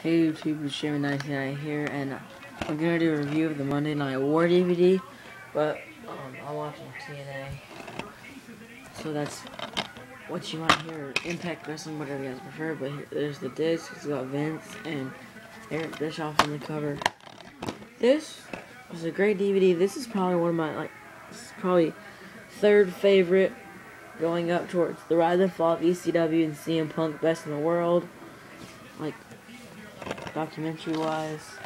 Hey YouTube, it's Jamie99 here, and I'm gonna do a review of the Monday Night War DVD, but I'm watching TNA, so that's what you might hear, Impact Wrestling, whatever you guys prefer. But here, there's the disc. It's got Vince and Eric Bischoff on the cover. This was a great DVD. This is probably one of my this is probably third favorite, going up towards the Rise and Fall of ECW and CM Punk Best in the World, documentary wise.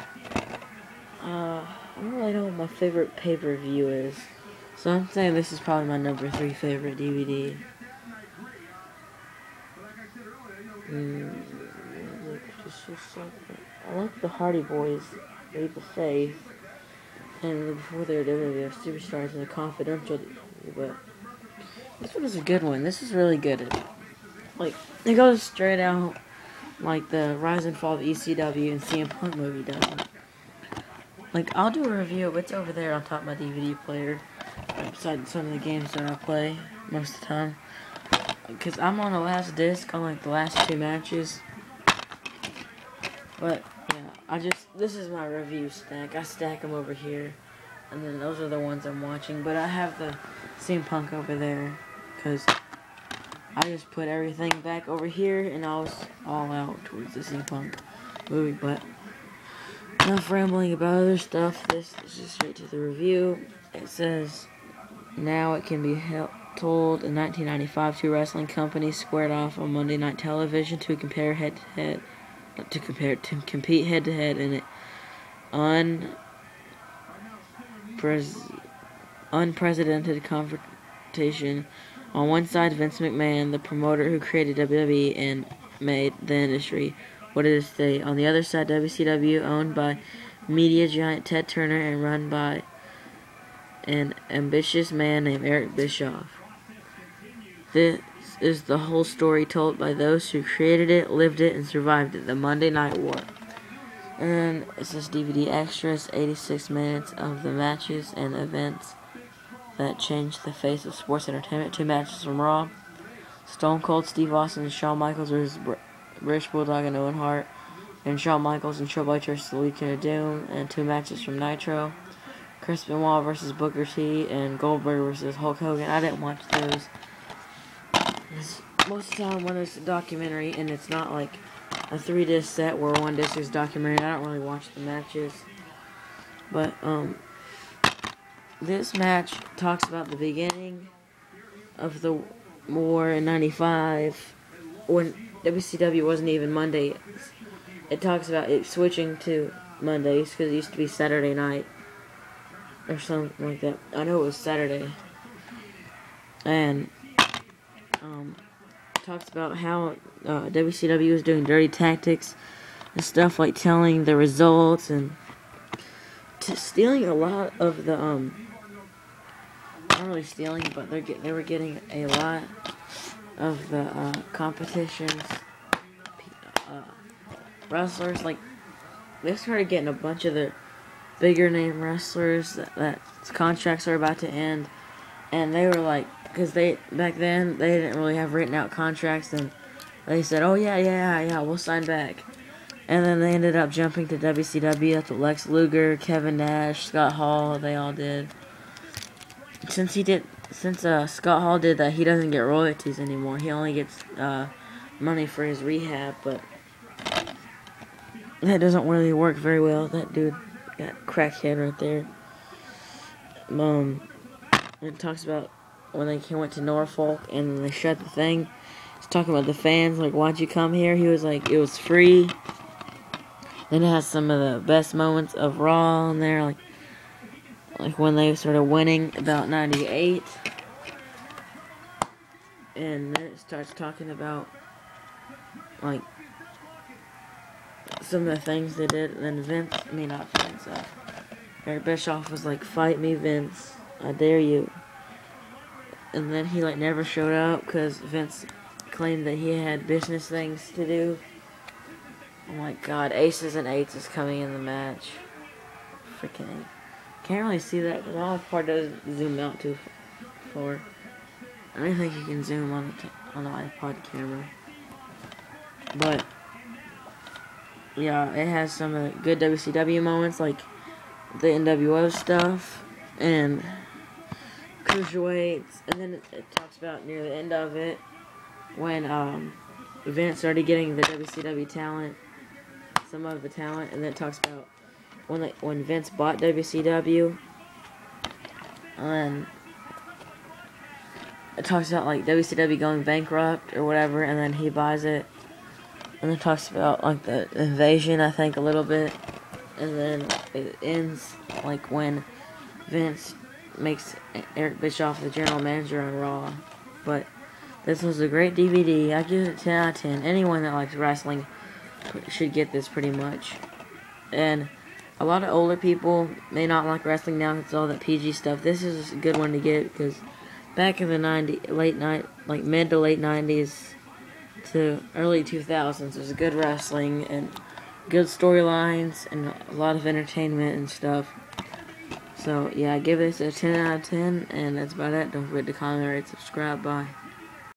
I don't really know what my favorite pay-per-view is, so I'm saying this is probably my number 3 favorite DVD. I like the Hardy Boys, Leap of Faith, and before they were WWE Superstars and the Confidential, but this one is a good one. This is really good. It goes straight out like the Rise and Fall of ECW and CM Punk movie does. I'll do a review. It's over there on top of my DVD player, beside some of the games that I play most of the time. Because I'm on the last disc on the last 2 matches. But yeah, this is my review stack. I stack them over here, and then those are the ones I'm watching. But I have the CM Punk over there, because I just put everything back over here, and I was all out towards the CM Punk movie. But enough rambling about other stuff. This is just straight to the review. It says, now it can be told in 1995, 2 wrestling companies squared off on Monday Night Television to compete head-to-head in an unprecedented confrontation. On one side, Vince McMahon, the promoter who created WWE and made the industry what it is today. On the other side, WCW, owned by media giant Ted Turner and run by an ambitious man named Eric Bischoff. This is the whole story told by those who created it, lived it, and survived it, the Monday Night War. And it says DVD extras, 86 minutes of the matches and events that changed the face of sports entertainment. 2 matches from Raw. Stone Cold Steve Austin and Shawn Michaels versus British Bulldog and Owen Hart. And Shawn Michaels and Triple H versus the Legion of Doom. And 2 matches from Nitro. Chris Benoit versus Booker T. And Goldberg versus Hulk Hogan. I didn't watch those. Most of the time when it's a documentary and it's not like a 3-disc set where 1 disc is documentary, I don't really watch the matches. But this match talks about the beginning of the war in 95, when WCW wasn't even Mondays. It talks about it switching to Mondays because it used to be Saturday night or something like that. I know it was Saturday. And talks about how WCW was doing dirty tactics and stuff, like telling the results and stealing a lot of the not really stealing, but they were getting a lot of the competitions, wrestlers. They started getting a bunch of the bigger name wrestlers that contracts are about to end, and they were because back then they didn't really have written out contracts, and they said, oh yeah, we'll sign back. And then they ended up jumping to WCW. That's what Lex Luger, Kevin Nash, Scott Hall, they all did. Since Scott Hall did that, he doesn't get royalties anymore. He only gets money for his rehab, but that doesn't really work very well. That dude got crackhead right there. It talks about when they went to Norfolk and they shut the thing. It's talking about the fans, why'd you come here? He was like, it was free. Then it has some of the best moments of Raw in there, like when they started winning about 98. And then it starts talking about some of the things they did. And then Eric Bischoff was like, fight me, Vince, I dare you. And then he never showed up because Vince claimed that he had business things to do. Oh my god, Aces and Eights is coming in the match. Freaking can't really see that because my part doesn't zoom out too far. I don't think you can zoom on the iPod camera. But yeah, it has some of the good WCW moments, like the NWO stuff and cruiserweights, and then it talks about near the end of it when Vince started getting the WCW talent, some of the talent, and then it talks about when Vince bought WCW, and it talks about like WCW going bankrupt or whatever, and then he buys it, and then it talks about like the invasion, I think, a little bit, and then it ends like when Vince makes Eric Bischoff the general manager on Raw. But this was a great DVD. I give it 10 out of 10. Anyone that likes wrestling should get this pretty much. And a lot of older people may not like wrestling now because it's all that PG stuff. This is a good one to get because back in the mid to late 90s to early 2000s, there's good wrestling and good storylines and a lot of entertainment and stuff. So, yeah, I give this a 10 out of 10, and that's about it. Don't forget to comment, rate, subscribe. Bye.